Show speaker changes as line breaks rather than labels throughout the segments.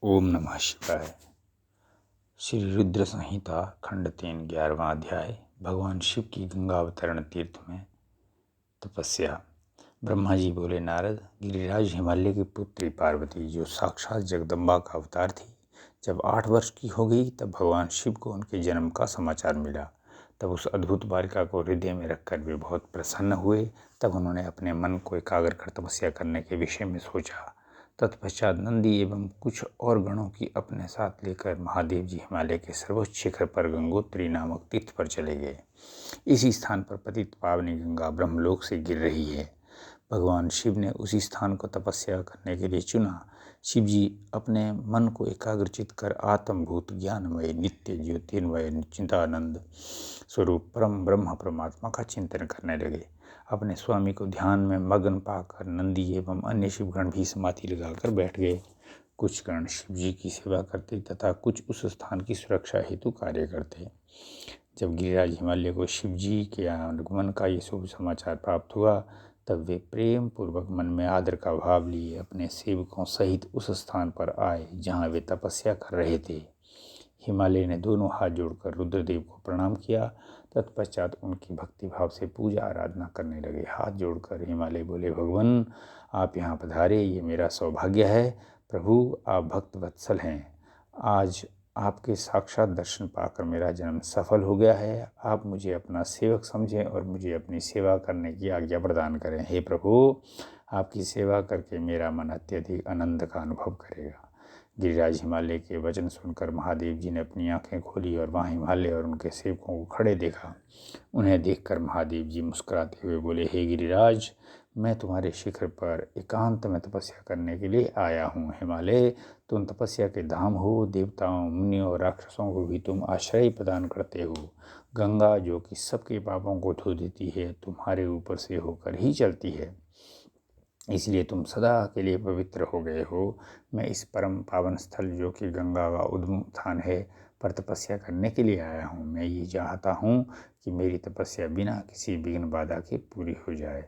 ओम नमः शिवाय। श्री रुद्र संहिता खंड 3 11वां अध्याय। भगवान शिव की गंगा अवतरण तीर्थ में तपस्या। ब्रह्मा जी बोले, नारद, गिरिराज हिमालय की पुत्री पार्वती जो साक्षात जगदम्बा का अवतार थी, जब 8 वर्ष की हो गई तब भगवान शिव को उनके जन्म का समाचार मिला। तब उस अद्भुत बालिका को हृदय में रखकर वे बहुत प्रसन्न हुए। तब उन्होंने अपने मन को एकाग्र कर तपस्या करने के विषय में सोचा। तत्पश्चात नंदी एवं कुछ और गणों की अपने साथ लेकर महादेव जी हिमालय के सर्वोच्च शिखर पर गंगोत्री नामक तीर्थ पर चले गए। इसी स्थान पर पतित पावनी गंगा ब्रह्मलोक से गिर रही है। भगवान शिव ने उसी स्थान को तपस्या करने के लिए चुना। शिव जी अपने मन को एकाग्रचित कर आत्मभूत ज्ञानमय नित्य ज्योतिर्मय चिंतानंद स्वरूप परम ब्रह्म परमात्मा का चिंतन करने लगे। अपने स्वामी को ध्यान में मग्न पाकर नंदी एवं अन्य शिवगण भी समाधि लगाकर बैठ गए। कुछ गण शिव जी की सेवा करते तथा कुछ उस स्थान की सुरक्षा हेतु कार्य करते। जब गिरिराज हिमालय को शिव जी के आगमन का ये शुभ समाचार प्राप्त हुआ, तब वे प्रेम पूर्वक मन में आदर का भाव लिए अपने सेवकों सहित उस स्थान पर आए जहाँ वे तपस्या कर रहे थे। हिमालय ने दोनों हाथ जोड़कर रुद्रदेव को प्रणाम किया। तत्पश्चात उनकी भक्ति भाव से पूजा आराधना करने लगे। हाथ जोड़कर हिमालय बोले, भगवान, आप यहाँ पधारे, ये मेरा सौभाग्य है। प्रभु, आप भक्त वत्सल हैं। आज आपके साक्षात दर्शन पाकर मेरा जन्म सफल हो गया है। आप मुझे अपना सेवक समझें और मुझे अपनी सेवा करने की आज्ञा प्रदान करें। हे प्रभु, आपकी सेवा करके मेरा मन अत्यधिक आनंद का अनुभव करेगा। गिरिराज हिमालय के वचन सुनकर महादेव जी ने अपनी आंखें खोली और वहाँ हिमालय और उनके सेवकों को खड़े देखा। उन्हें देखकर महादेव जी मुस्कुराते हुए बोले, हे गिरिराज, मैं तुम्हारे शिखर पर एकांत में तपस्या करने के लिए आया हूँ। हिमालय, तुम तपस्या के धाम हो। देवताओं, मुनियों और राक्षसों को भी तुम आश्रय प्रदान करते हो। गंगा जो कि सबके पापों को धो देती है, तुम्हारे ऊपर से होकर ही चलती है, इसलिए तुम सदा के लिए पवित्र हो गए हो। मैं इस परम पावन स्थल जो कि गंगा का उद्गम स्थान है पर तपस्या करने के लिए आया हूँ। मैं ये चाहता हूँ कि मेरी तपस्या बिना किसी विघ्न बाधा के पूरी हो जाए,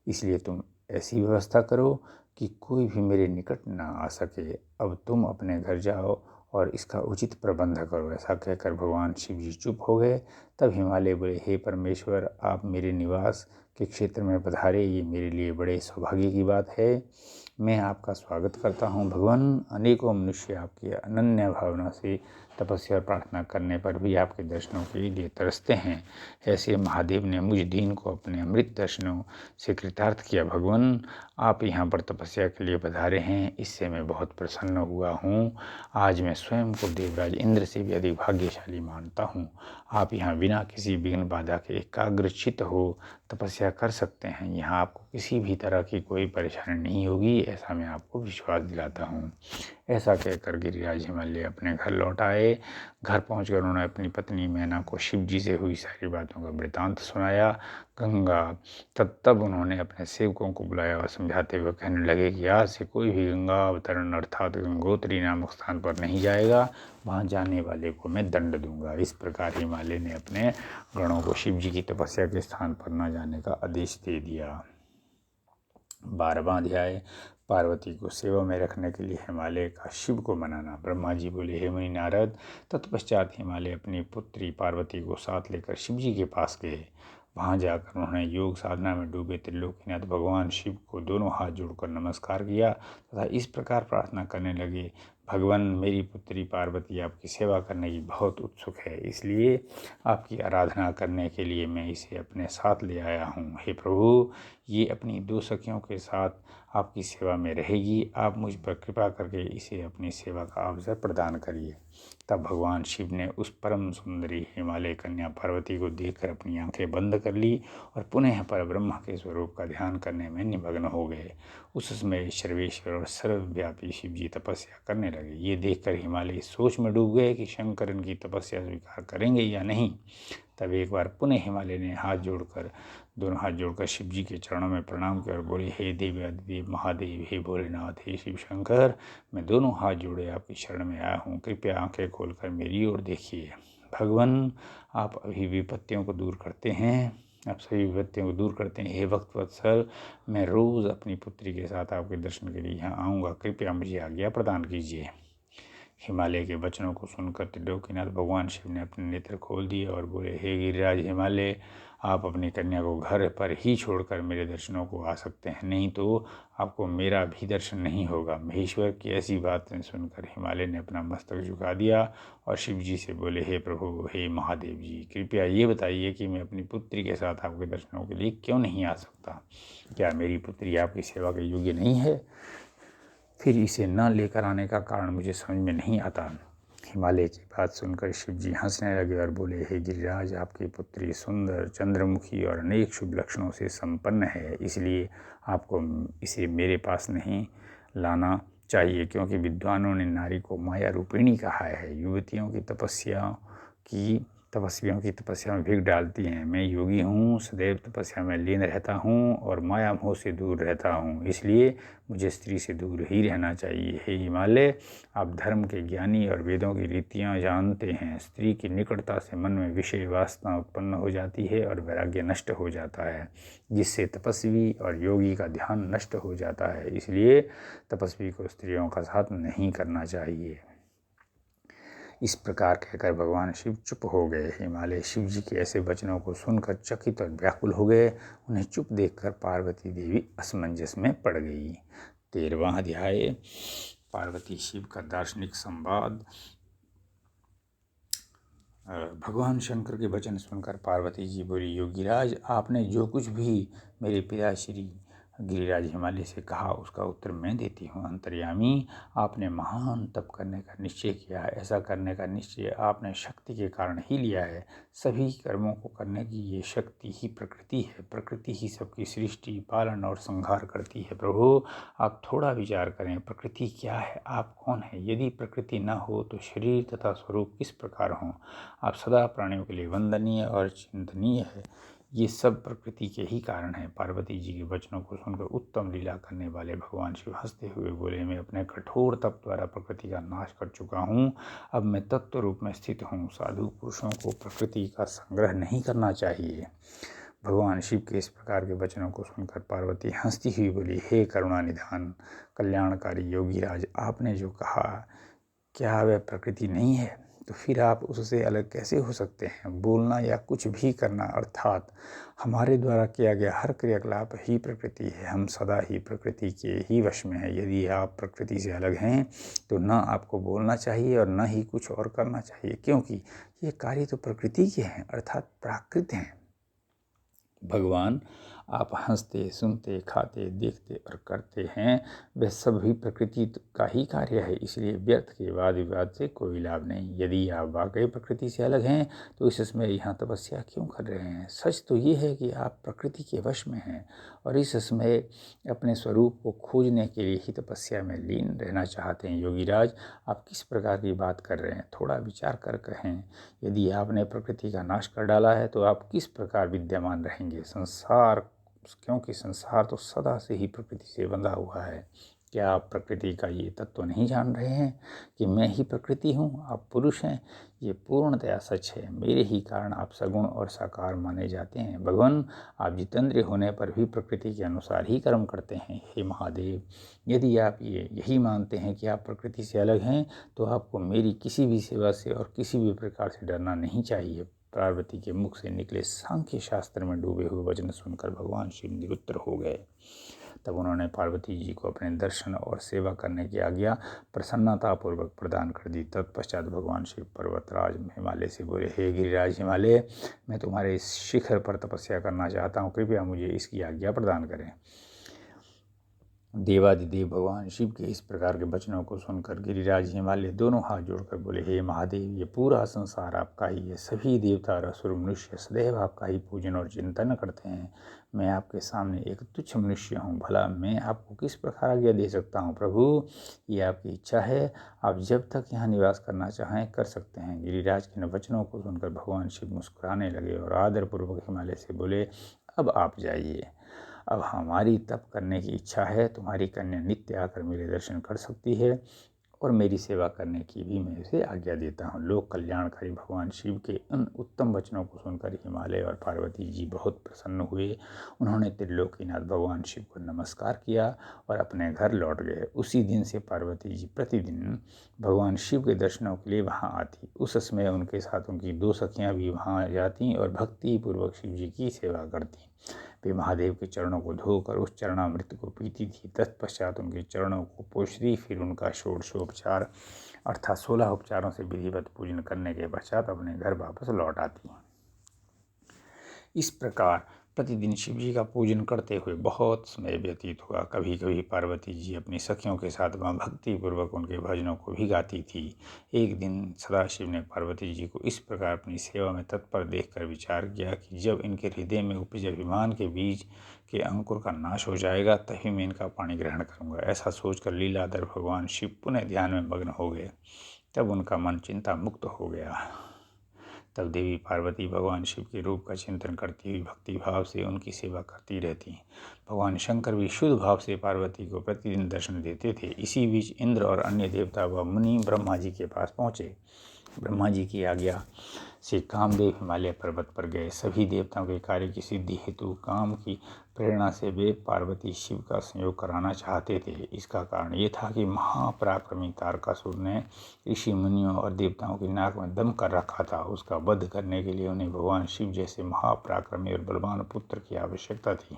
इसलिए तुम ऐसी व्यवस्था करो कि कोई भी मेरे निकट ना आ सके। अब तुम अपने घर जाओ और इसका उचित प्रबंध करो। ऐसा कहकर भगवान शिव जी चुप हो गए। तब हिमालय बोले, हे परमेश्वर, आप मेरे निवास के क्षेत्र में पधारे, ये मेरे लिए बड़े सौभाग्य की बात है। मैं आपका स्वागत करता हूँ। भगवान, अनेकों मनुष्य आपकी अनन्य भावना से तपस्या और प्रार्थना करने पर भी आपके दर्शनों के लिए तरसते हैं। ऐसे महादेव ने मुझ दीन को अपने अमृत दर्शनों से कृतार्थ किया। भगवान, आप यहाँ पर तपस्या के लिए पधारे हैं, इससे मैं बहुत प्रसन्न हुआ हूँ। आज मैं स्वयं को देवराज इंद्र से भी अधिक भाग्यशाली मानता हूँ। आप यहाँ बिना किसी विघ्न बाधा के एकाग्रचित हो तपस्या कर सकते हैं। यहाँ आपको किसी भी तरह की कोई परेशानी नहीं होगी, ऐसा मैं आपको विश्वास दिलाता हूँ। ऐसा कहकर गिरिराज हिमालय अपने घर लौट आए। घर पहुंचकर उन्होंने अपनी पत्नी मैना को शिव जी से हुई सारी बातों का वृतांत सुनाया। तब उन्होंने अपने सेवकों को बुलाया और समझाते हुए कहने लगे कि आज से कोई भी गंगा अवतरण अर्थात गंगोत्री नामक स्थान पर नहीं जाएगा। वहाँ जाने वाले को मैं दंड दूंगा। इस प्रकार हिमालय ने अपने गणों को शिव जी की तपस्या के स्थान पर न जाने का आदेश दे दिया। 12वां अध्याय। पार्वती को सेवा में रखने के लिए हिमालय का शिव को मनाना। ब्रह्मा जी बोले, हे मुनि नारद, तत्पश्चात हिमालय अपनी पुत्री पार्वती को साथ लेकर शिव जी के पास गए। वहाँ जाकर उन्होंने योग साधना में डूबे त्रिलोकीनाथ भगवान शिव को दोनों हाथ जोड़कर नमस्कार किया तथा इस प्रकार प्रार्थना करने लगे, भगवान, मेरी पुत्री पार्वती आपकी सेवा करने की बहुत उत्सुक है, इसलिए आपकी आराधना करने के लिए मैं इसे अपने साथ ले आया हूँ। हे प्रभु, ये अपनी 2 सखियों के साथ आपकी सेवा में रहेगी। आप मुझ पर कृपा करके इसे अपनी सेवा का अवसर प्रदान करिए। तब भगवान शिव ने उस परम सुंदरी हिमालय कन्या पार्वती को देखकर अपनी आंखें बंद कर ली और पुनः पर ब्रह्मा के स्वरूप का ध्यान करने में निमग्न हो गए। उस समय सर्वेश्वर और सर्वव्यापी शिव जी तपस्या करने लगे। ये देखकर हिमालय सोच में डूब गए कि शंकर इनकी तपस्या स्वीकार करेंगे या नहीं। तब एक बार पुनः हिमालय ने दोनों हाथ जोड़कर शिव जी के चरणों में प्रणाम किया और बोले, हे देव महादेव, हे भोलेनाथ, हे शिव शंकर, मैं दोनों हाथ जोड़े आपकी शरण में आया हूँ। कृपया आंखें खोलकर मेरी ओर देखिए। भगवान, आप अभी विपत्तियों को दूर करते हैं, आप सभी विपत्तियों को दूर करते हैं। हे भक्त वत्सल, मैं रोज़ अपनी पुत्री के साथ आपके दर्शन के लिए यहाँ आऊँगा। कृपया मुझे आज्ञा प्रदान कीजिए। हिमालय के वचनों को सुनकर त्रिलोकीनाथ भगवान शिव ने अपने नेत्र खोल दिए और बोले, हे गिरिराज हिमालय, आप अपनी कन्या को घर पर ही छोड़कर मेरे दर्शनों को आ सकते हैं, नहीं तो आपको मेरा भी दर्शन नहीं होगा। महेश्वर की ऐसी बातें सुनकर हिमालय ने अपना मस्तक झुका दिया और शिव जी से बोले, हे प्रभु, हे महादेव जी, कृपया ये बताइए कि मैं अपनी पुत्री के साथ आपके दर्शनों के लिए क्यों नहीं आ सकता? क्या मेरी पुत्री आपकी सेवा के योग्य नहीं है? फिर इसे न लेकर आने का कारण मुझे समझ में नहीं आता। हिमालय की बात सुनकर शिव जी हंसने लगे और बोले, हे गिरिराज, आपकी पुत्री सुंदर, चंद्रमुखी और अनेक शुभ लक्षणों से संपन्न है, इसलिए आपको इसे मेरे पास नहीं लाना चाहिए, क्योंकि विद्वानों ने नारी को माया रूपिणी कहा है। युवतियों की तपस्वियों की तपस्या में भीग डालती हैं। मैं योगी हूँ, सदैव तपस्या में लीन रहता हूँ और माया मोह से दूर रहता हूँ, इसलिए मुझे स्त्री से दूर ही रहना चाहिए। हे हिमालय, आप धर्म के ज्ञानी और वेदों की रीतियाँ जानते हैं। स्त्री की निकटता से मन में विषय वासना उत्पन्न हो जाती है और वैराग्य नष्ट हो जाता है, जिससे तपस्वी और योगी का ध्यान नष्ट हो जाता है, इसलिए तपस्वी को स्त्रियों का साथ नहीं करना चाहिए। इस प्रकार कहकर भगवान शिव चुप हो गए। हिमालय शिव जी के ऐसे वचनों को सुनकर चकित और व्याकुल हो गए। उन्हें चुप देखकर पार्वती देवी असमंजस में पड़ गई। 13वां अध्याय, पार्वती शिव का दार्शनिक संवाद। भगवान शंकर के वचन सुनकर पार्वती जी बोली, योगीराज, आपने जो कुछ भी मेरे पिता श्री गिरिराज हिमालय से कहा उसका उत्तर मैं देती हूँ। अंतर्यामी, आपने महान तप करने का निश्चय किया है। ऐसा करने का निश्चय आपने शक्ति के कारण ही लिया है। सभी कर्मों को करने की ये शक्ति ही प्रकृति है। प्रकृति ही सबकी सृष्टि, पालन और संहार करती है। प्रभु, आप थोड़ा विचार करें, प्रकृति क्या है, आप कौन है? यदि प्रकृति न हो तो शरीर तथा स्वरूप किस प्रकार हों? आप सदा प्राणियों के लिए वंदनीय और चिंतनीय है। ये सब प्रकृति के ही कारण है। पार्वती जी के वचनों को सुनकर उत्तम लीला करने वाले भगवान शिव हंसते हुए बोले, मैं अपने कठोर तप द्वारा प्रकृति का नाश कर चुका हूँ। अब मैं तत्व रूप में स्थित हूँ। साधु पुरुषों को प्रकृति का संग्रह नहीं करना चाहिए। भगवान शिव के इस प्रकार के वचनों को सुनकर पार्वती हंसती हुई बोली, हे करुणानिधान कल्याणकारी योगीराज, आपने जो कहा क्या वह प्रकृति नहीं है? तो फिर आप उससे अलग कैसे हो सकते हैं? बोलना या कुछ भी करना अर्थात हमारे द्वारा किया गया हर क्रियाकलाप ही प्रकृति है। हम सदा ही प्रकृति के ही वश में हैं। यदि आप प्रकृति से अलग हैं तो न आपको बोलना चाहिए और न ही कुछ और करना चाहिए, क्योंकि ये कार्य तो प्रकृति के हैं, अर्थात प्राकृत हैं। भगवान, आप हंसते, सुनते, खाते, देखते और करते हैं, वह सब भी प्रकृति का ही कार्य है, इसलिए व्यर्थ के वाद विवाद से कोई लाभ नहीं। यदि आप वाकई प्रकृति से अलग हैं तो इस समय यहाँ तपस्या क्यों कर रहे हैं? सच तो ये है कि आप प्रकृति के वश में हैं और इस समय अपने स्वरूप को खोजने के लिए ही तपस्या में लीन रहना चाहते हैं। योगीराज, आप किस प्रकार की बात कर रहे हैं? थोड़ा विचार कर कहें। यदि आपने प्रकृति का नाश कर डाला है तो आप किस प्रकार विद्यमान रहेंगे? क्योंकि संसार तो सदा से ही प्रकृति से बंधा हुआ है। क्या आप प्रकृति का ये तत्व नहीं जान रहे हैं कि मैं ही प्रकृति हूँ, आप पुरुष हैं? ये पूर्णतया सच है। मेरे ही कारण आप सगुण और साकार माने जाते हैं। भगवान, आप जितेंद्रिय होने पर भी प्रकृति के अनुसार ही कर्म करते हैं। हे महादेव, यदि आप यही मानते हैं कि आप प्रकृति से अलग हैं तो आपको मेरी किसी भी सेवा से और किसी भी प्रकार से डरना नहीं चाहिए। पार्वती के मुख से निकले सांख्य शास्त्र में डूबे हुए वचन सुनकर भगवान शिव निरुत्तर हो गए। तब उन्होंने पार्वती जी को अपने दर्शन और सेवा करने की आज्ञा प्रसन्नतापूर्वक प्रदान कर दी। तत्पश्चात भगवान शिव पर्वतराज हिमालय से बोले, हे गिरिराज हिमालय, मैं तुम्हारे इस शिखर पर तपस्या करना चाहता हूँ, कृपया मुझे इसकी आज्ञा प्रदान करें। देवादिदेव भगवान शिव के इस प्रकार के वचनों को सुनकर गिरिराज हिमालय दोनों हाथ जोड़कर बोले, हे महादेव, ये पूरा संसार आपका ही है। सभी देवता और असुर मनुष्य सदैव आपका ही पूजन और चिंतन करते हैं। मैं आपके सामने एक तुच्छ मनुष्य हूँ। भला मैं आपको किस प्रकार आज्ञा दे सकता हूँ? प्रभु, ये आपकी इच्छा है। आप जब तक यहाँ निवास करना चाहें कर सकते हैं। गिरिराज के वचनों को सुनकर भगवान शिव मुस्कुराने लगे और आदरपूर्वक हिमालय से बोले, अब आप जाइए। अब हमारी तप करने की इच्छा है। तुम्हारी कन्या नित्य आकर मेरे दर्शन कर सकती है और मेरी सेवा करने की भी मैं उसे आज्ञा देता हूँ। लोक कल्याणकारी भगवान शिव के उन उत्तम वचनों को सुनकर हिमालय और पार्वती जी बहुत प्रसन्न हुए। उन्होंने त्रिलोकीनाथ भगवान शिव को नमस्कार किया और अपने घर लौट गए। उसी दिन से पार्वती जी प्रतिदिन भगवान शिव के दर्शनों के लिए वहाँ आती। उस समय उनके साथ उनकी 2 सखियाँ भी वहाँ जाती और भक्ति पूर्वक शिव जी की सेवा करती। वे महादेव के चरणों को धोकर उस चरणामृत को पीती थी। तत्पश्चात उनके चरणों को पोंछती, फिर उनका षोडशोपचार अर्थात 16 उपचारों से विधिवत पूजन करने के पश्चात अपने घर वापस लौट आती। इस प्रकार प्रतिदिन शिव जी का पूजन करते हुए बहुत समय व्यतीत हुआ। कभी कभी पार्वती जी अपनी सखियों के साथ वहाँ भक्तिपूर्वक उनके भजनों को भी गाती थी। एक दिन सदाशिव ने पार्वती जी को इस प्रकार अपनी सेवा में तत्पर देखकर विचार किया कि जब इनके हृदय में उपजे अभिमान के बीज के अंकुर का नाश हो जाएगा तभी मैं इनका पानी ग्रहण करूँगा। ऐसा सोचकर लीलाधर भगवान शिव पुनः ध्यान में मग्न हो गए। तब उनका मन चिंता मुक्त हो गया। तब देवी पार्वती भगवान शिव के रूप का चिंतन करती हुई भक्ति भाव से उनकी सेवा करती रहती। भगवान शंकर भी शुद्ध भाव से पार्वती को प्रतिदिन दर्शन देते थे। इसी बीच इंद्र और अन्य देवता व मुनि ब्रह्मा जी के पास पहुँचे। ब्रह्मा जी की आज्ञा से कामदेव हिमालय पर्वत पर गए। सभी देवताओं के कार्य की सिद्धि हेतु काम की प्रेरणा से वे पार्वती शिव का संयोग कराना चाहते थे। इसका कारण ये था कि महापराक्रमी तारकासुर ने ऋषि मुनियों और देवताओं की नाक में दम कर रखा था। उसका वध करने के लिए उन्हें भगवान शिव जैसे महापराक्रमी और बलवान पुत्र की आवश्यकता थी।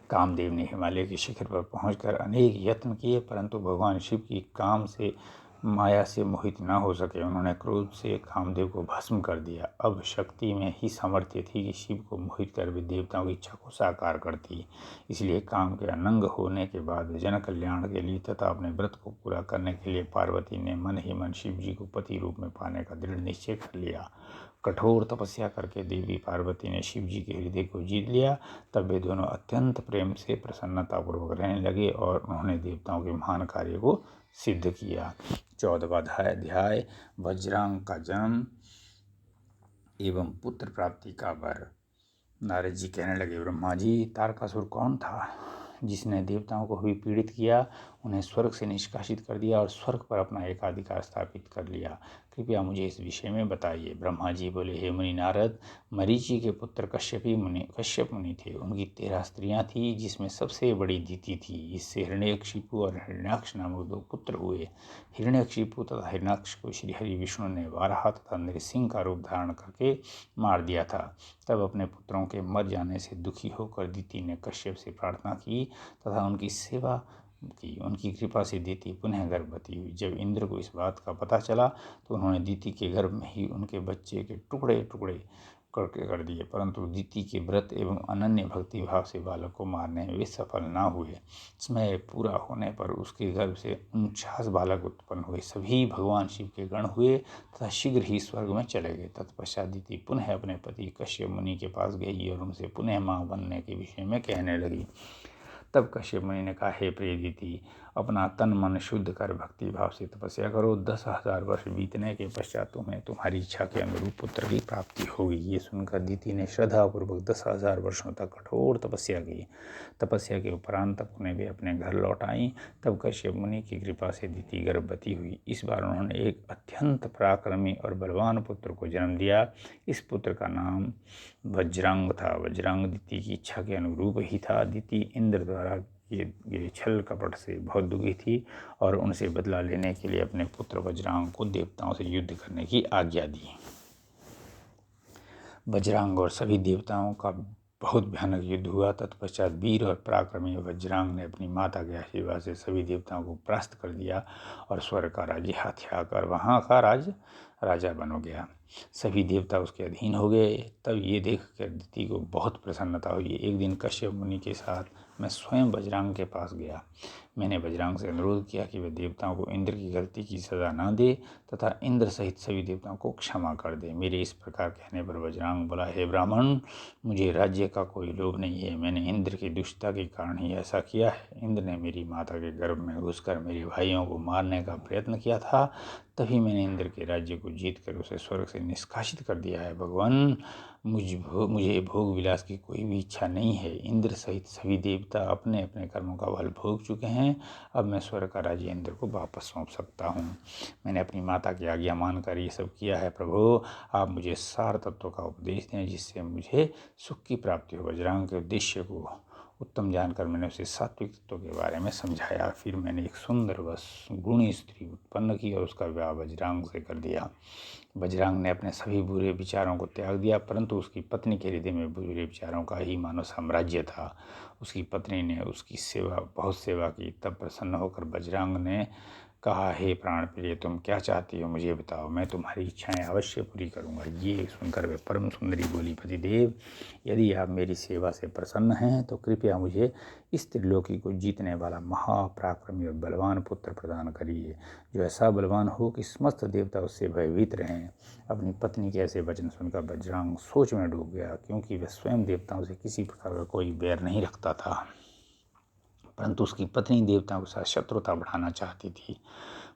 कामदेव ने हिमालय के शिखर पर पहुंचकर अनेक यत्न किए, परंतु भगवान शिव की काम से माया से मोहित न हो सके। उन्होंने क्रोध से कामदेव को भस्म कर दिया। अब शक्ति में ही सामर्थ्य थी कि शिव को मोहित कर वे देवताओं की इच्छा को साकार करती। इसलिए काम के अनंग होने के बाद जन कल्याण के लिए तथा अपने व्रत को पूरा करने के लिए पार्वती ने मन ही मन शिव जी को पति रूप में पाने का दृढ़ निश्चय कर लिया। कठोर तपस्या करके देवी पार्वती ने शिव जी के हृदय को जीत लिया। तब वे दोनों अत्यंत प्रेम से प्रसन्नतापूर्वक रहने लगे और उन्होंने देवताओं के महान कार्य को सिद्ध किया। 14वां अध्याय वज्रांग का जन्म एवं पुत्र प्राप्ति का वर। नारद जी कहने लगे, ब्रह्मा जी, तारकासुर कौन था जिसने देवताओं को भी पीड़ित किया, उन्हें स्वर्ग से निष्कासित कर दिया और स्वर्ग पर अपना एकाधिकार स्थापित कर लिया? कृपया मुझे इस विषय में बताइए। ब्रह्मा जी बोले, हे मुनि नारद, मरीचि के पुत्र कश्यप मुनि थे। उनकी 13 स्त्रियां थी, जिसमें सबसे बड़ी दिति थी। इससे हिरण्यकशिपु और हिरण्याक्ष नामक 2 पुत्र हुए। हिरण्यकशिपु तथा हिरण्याक्ष को श्री हरि विष्णु ने वाराह तथा नृसिंह का रूप धारण करके मार दिया था। तब अपने पुत्रों के मर जाने से दुखी होकर दिति ने कश्यप से प्रार्थना की तथा उनकी सेवा की। उनकी कृपा से दिति पुनः गर्भवती हुई। जब इंद्र को इस बात का पता चला तो उन्होंने दिति के गर्भ में ही उनके बच्चे के टुकड़े टुकड़े कर दिए, परंतु दिति के व्रत एवं अनन्य भक्ति भाव से बालक को मारने में वे सफल न हुए। समय पूरा होने पर उसके गर्भ से 49 बालक उत्पन्न हुए। सभी भगवान शिव के गण हुए तथा शीघ्र ही स्वर्ग में चले गए। तत्पश्चात दिति पुनः अपने पति कश्यप मुनि के पास गई और उनसे पुनः मां बनने के विषय में कहने लगी। तब कश्यप मुनि ने कहा, हे प्रिय दिति, अपना तन मन शुद्ध कर भक्ति भाव से तपस्या करो। 10,000 वर्ष बीतने के पश्चात तुम्हें तुम्हारी इच्छा के अनुरूप पुत्र की प्राप्ति होगी। ये सुनकर दिति ने श्रद्धापूर्वक 10,000 वर्षों तक कठोर तपस्या की। तपस्या के उपरांत पुनः वे अपने घर लौट आईं। तब कश्यप मुनि की कृपा से दिति गर्भवती हुई। इस बार उन्होंने एक अत्यंत पराक्रमी और बलवान पुत्र को जन्म दिया। इस पुत्र का नाम वज्रांग था। वज्रांग दिति की इच्छा के अनुरूप ही था। दिति इंद्र द्वारा किए छल कपट से बहुत दुखी थी और उनसे बदला लेने के लिए अपने पुत्र वज्रांग को देवताओं से युद्ध करने की आज्ञा दी। वज्रांग और सभी देवताओं का बहुत भयानक युद्ध हुआ। तत्पश्चात वीर और पराक्रमी वज्रांग ने अपनी माता के आशीर्वाद से सभी देवताओं को परास्त कर दिया और स्वर्ग का राज्य हाथ आकर वहाँ का राजा बन गया। सभी देवता उसके अधीन हो गए। तब ये देख कर दिति को बहुत प्रसन्नता हुई। एक दिन कश्यप मुनि के साथ मैं स्वयं वज्रांग के पास गया। मैंने वज्रांग से अनुरोध किया कि वह देवताओं को इंद्र की गलती की सज़ा न दे तथा इंद्र सहित सभी देवताओं को क्षमा कर दे। मेरे इस प्रकार कहने पर वज्रांग बोला, हे ब्राह्मण, मुझे राज्य का कोई लोभ नहीं है। मैंने इंद्र की दुष्टता के कारण ही ऐसा किया है। इंद्र ने मेरी माता के गर्भ में घुसकर मेरे भाइयों को मारने का प्रयत्न किया था, तभी मैंने इंद्र के राज्य को जीतकर उसे स्वर्ग से निष्कासित कर दिया है। भगवान, मुझे भोग विलास की कोई भी इच्छा नहीं है। इंद्र सहित सभी देवता अपने अपने कर्मों का फल भोग चुके हैं। हैं। अब मैं स्वर्ग का राज्य इंद्र को वापस सौंप सकता हूँ। मैंने अपनी माता की आज्ञा मानकर ये सब किया है। प्रभु, आप मुझे सार तत्वों का उपदेश दें जिससे मुझे सुख की प्राप्ति हो। बजरंग के उद्देश्य को उत्तम जानकर मैंने उसे सात्विक तत्व के बारे में समझाया। फिर मैंने एक सुंदर व गुणी स्त्री उत्पन्न की और उसका विवाह बजरंग से कर दिया। बजरंग ने अपने सभी बुरे विचारों को त्याग दिया, परंतु उसकी पत्नी के हृदय में बुरे विचारों का ही मानो साम्राज्य था। उसकी पत्नी ने उसकी बहुत सेवा की। तब प्रसन्न होकर बजरंग ने कहा, हे प्राण प्रिय, तुम क्या चाहती हो मुझे बताओ, मैं तुम्हारी इच्छाएं अवश्य पूरी करूंगा। ये सुनकर वे परम सुंदरी बोली, पतिदेव, यदि आप मेरी सेवा से प्रसन्न हैं तो कृपया मुझे इस त्रिलोकी को जीतने वाला महापराक्रमी और बलवान पुत्र प्रदान करिए, जो ऐसा बलवान हो कि समस्त देवता उससे भयभीत रहें। अपनी पत्नी के ऐसे वचन सुनकर बजरंग सोच में डूब गया, क्योंकि वह स्वयं देवताओं से किसी प्रकार का कोई बैर नहीं रखता था, परंतु उसकी पत्नी देवताओं के साथ शत्रुता बढ़ाना चाहती थी।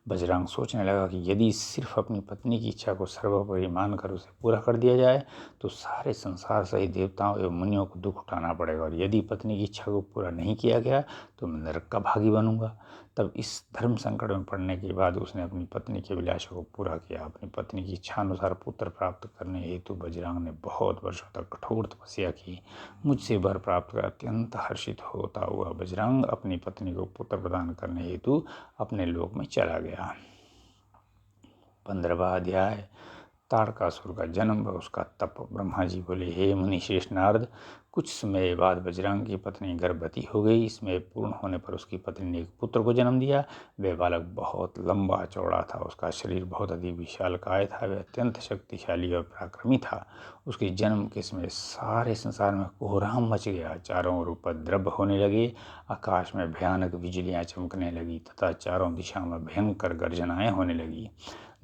बजरंग सोचने लगा कि यदि सिर्फ अपनी पत्नी की इच्छा को सर्वोपरि मानकर उसे पूरा कर दिया जाए तो सारे संसार सहित देवताओं एवं मुनियों को दुख उठाना पड़ेगा, और यदि पत्नी की इच्छा को पूरा नहीं किया गया तो मैं नरक का भागी बनूंगा। तब इस धर्म संकट में पड़ने के बाद उसने अपनी पत्नी के अभिलाषा को पूरा किया। अपनी पत्नी की इच्छा अनुसार पुत्र प्राप्त करने हेतु बजरंग ने बहुत वर्षों तक कठोर तपस्या की। मुझसे वर प्राप्त कर अत्यंत हर्षित होता हुआ बजरंग अपनी पत्नी को पुत्र प्रदान करने हेतु अपने लोक में चला गया। 15वां अध्याय, तारकासुर का जन्म व उसका तप। ब्रह्मा जी बोले, हे मुनि श्रेष्ठ नारद, कुछ समय बाद बजरंग की पत्नी गर्भवती हो गई। इसमें पूर्ण होने पर उसकी पत्नी ने एक पुत्र को जन्म दिया। वह बालक बहुत लंबा चौड़ा था, उसका शरीर बहुत अधिक विशालकाय था, वह अत्यंत शक्तिशाली और पराक्रमी था। उसके जन्म के समय सारे संसार में कोहराम मच गया, चारों ओर उपद्रव होने लगे, आकाश में भयानक बिजलियां चमकने लगी तथा चारों दिशाओं में भयंकर गर्जनाएं होने लगी।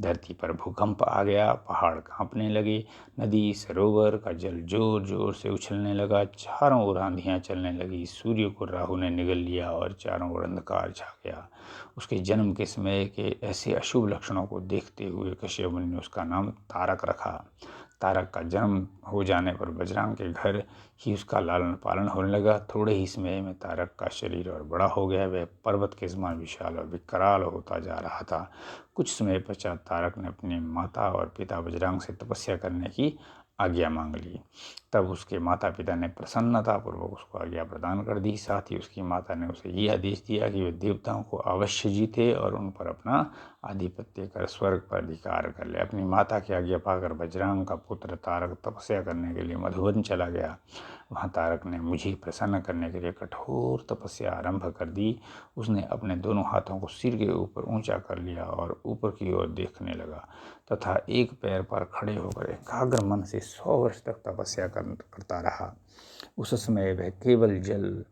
धरती पर भूकंप आ गया, पहाड़ कांपने लगे, नदी सरोवर का जल जोर जोर से उछलने लगा, चारों ओर आंधियां चलने लगी, सूर्य को राहु ने निगल लिया और चारों ओर अंधकार छा गया। उसके जन्म के समय के ऐसे अशुभ लक्षणों को देखते हुए कश्यप मुनि ने उसका नाम तारक रखा। तारक का जन्म हो जाने पर बजरंग के घर ही उसका लालन पालन होने लगा। थोड़े ही समय में तारक का शरीर और बड़ा हो गया, वह पर्वत के समान विशाल और विकराल होता जा रहा था। कुछ समय पश्चात तारक ने अपनी माता और पिता बजरंग से तपस्या करने की आज्ञा मांग ली। तब उसके माता पिता ने प्रसन्नतापूर्वक उसको आज्ञा प्रदान कर दी। साथ ही उसकी माता ने उसे ये आदेश दिया कि वे देवताओं को अवश्य जीते और उन पर अपना आधिपत्य कर स्वर्ग पर अधिकार कर ले। अपनी माता की आज्ञा पाकर बजरंग का पुत्र तारक तपस्या करने के लिए मधुवन चला गया। वहाँ तारक ने मुझे प्रसन्न करने के लिए कठोर तपस्या आरंभ कर दी। उसने अपने दोनों हाथों को सिर के ऊपर ऊंचा कर लिया और ऊपर की ओर देखने लगा तथा एक पैर पर खड़े होकर एकाग्र मन से 100 वर्ष तक तपस्या करता रहा। उस समय वह केवल जल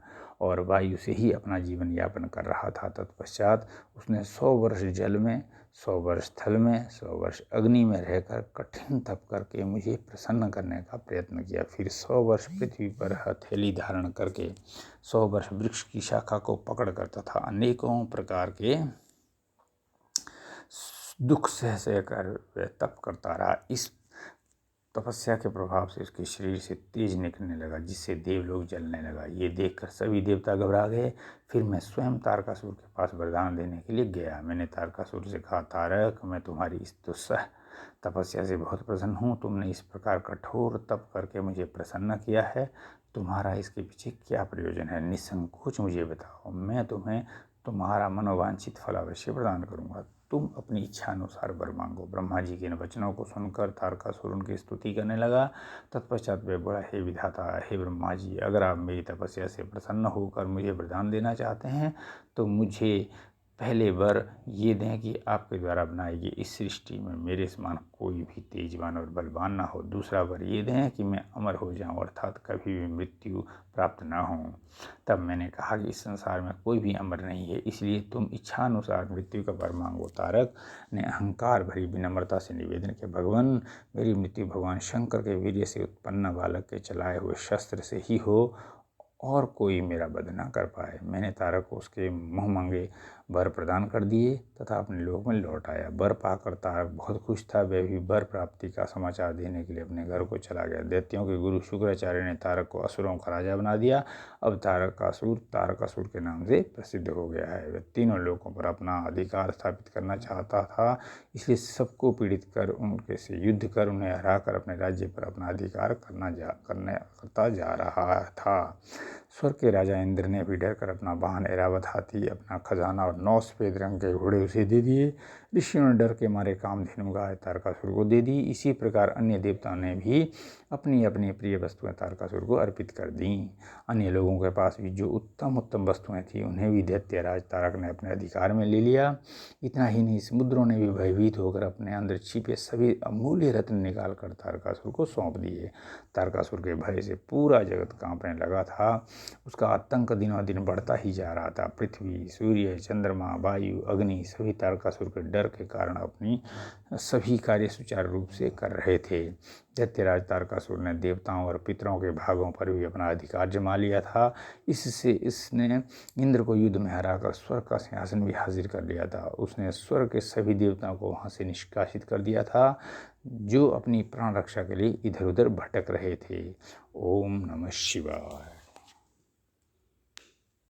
और वायु से ही अपना जीवन यापन कर रहा था। तत्पश्चात उसने 100 वर्ष जल में, 100 वर्ष थल में, 100 वर्ष अग्नि में रहकर कठिन तप करके मुझे प्रसन्न करने का प्रयत्न किया। फिर 100 वर्ष पृथ्वी पर हथेली धारण करके, 100 वर्ष वृक्ष की शाखा को पकड़कर तथा अनेकों प्रकार के दुख सह कर वह तप करता रहा। इस तपस्या के प्रभाव से उसके शरीर से तेज निकलने लगा, जिससे देवलोक जलने लगा। ये देखकर सभी देवता घबरा गए। फिर मैं स्वयं तारकासुर के पास वरदान देने के लिए गया। मैंने तारकासुर से कहा, तारक, मैं तुम्हारी इस दुस्सह तपस्या से बहुत प्रसन्न हूँ। तुमने इस प्रकार कठोर तप करके मुझे प्रसन्न किया है, तुम्हारा इसके पीछे क्या प्रयोजन है? निसंकोच मुझे बताओ, मैं तुम्हें तुम्हारा मनोवांछित फल अवश्य प्रदान करूँगा। तुम अपनी इच्छा अनुसार वर मांगो। ब्रह्मा जी के इन वचनों को सुनकर तारकासुर उनकी स्तुति करने लगा। तत्पश्चात वे बोला, हे विधाता, हे ब्रह्मा जी, अगर आप मेरी तपस्या से प्रसन्न होकर मुझे वरदान देना चाहते हैं तो मुझे पहले वर ये दें कि आपके द्वारा बनाई गई इस सृष्टि में मेरे समान कोई भी तेजवान और बलवान ना हो। दूसरा वर ये दें कि मैं अमर हो जाऊं, अर्थात कभी भी मृत्यु प्राप्त ना हो। तब मैंने कहा कि इस संसार में कोई भी अमर नहीं है, इसलिए तुम इच्छा अनुसार मृत्यु का वर मांगो। तारक ने अहंकार भरी विनम्रता से निवेदन किया, भगवान, मेरी मृत्यु भगवान शंकर के वीर्य से उत्पन्न बालक के चलाए हुए शस्त्र से ही हो और कोई मेरा वध न कर पाए। मैंने तारक को उसके मुँह मांगे वर प्रदान कर दिए तथा अपने लोक में लौट आया। वर पाकर तारक बहुत खुश था। वह भी वर प्राप्ति का समाचार देने के लिए अपने घर को चला गया। दैत्यों के गुरु शुक्राचार्य ने तारक को असुरों का राजा बना दिया। अब तारकासुर के नाम से प्रसिद्ध हो गया है। वह तीनों लोकों पर अपना अधिकार स्थापित करना चाहता था, इसलिए सबको पीड़ित कर उनके से युद्ध कर उन्हें हराकर अपने राज्य पर अपना अधिकार करता जा रहा था। स्वर्ग के राजा इंद्र ने भी डरकर अपना वाहन ऐरावत हाथी, अपना खजाना और 9 सफेद रंग के घोड़े उसे दे दिए। ऋषियों ने डर के मारे कामधेनु गाय तारकासुर को दे दी। इसी प्रकार अन्य देवताओं ने भी अपनी अपनी प्रिय वस्तुएं तारकासुर को अर्पित कर दीं। अन्य लोगों के पास भी जो उत्तम उत्तम वस्तुएं थीं उन्हें भी दैत्यराज तारक ने अपने अधिकार में ले लिया। इतना ही नहीं, समुद्रों ने भी भयभीत होकर अपने अंदर छिपे सभी अमूल्य रत्न निकाल कर तारकासुर को सौंप दिए। तारकासुर के भय से पूरा जगत कांपने लगा था। उसका आतंक दिनों दिन बढ़ता ही जा रहा था। पृथ्वी, सूर्य, चंद्रमा, वायु, अग्नि सभी तारकासुर के डर के कारण अपनी सभी कार्य सुचारू रूप से कर रहे थे। दैत्यराज तारकासुर ने देवताओं और पितरों के भागों पर भी अपना अधिकार जमा लिया था। इससे इसने इंद्र को युद्ध में हराकर स्वर्ग का सिंहासन भी हासिल कर लिया था। उसने स्वर्ग के सभी देवताओं को वहां से निष्कासित कर दिया था, जो अपनी प्राण रक्षा के लिए इधर उधर भटक रहे थे। ओम नमः शिवाय।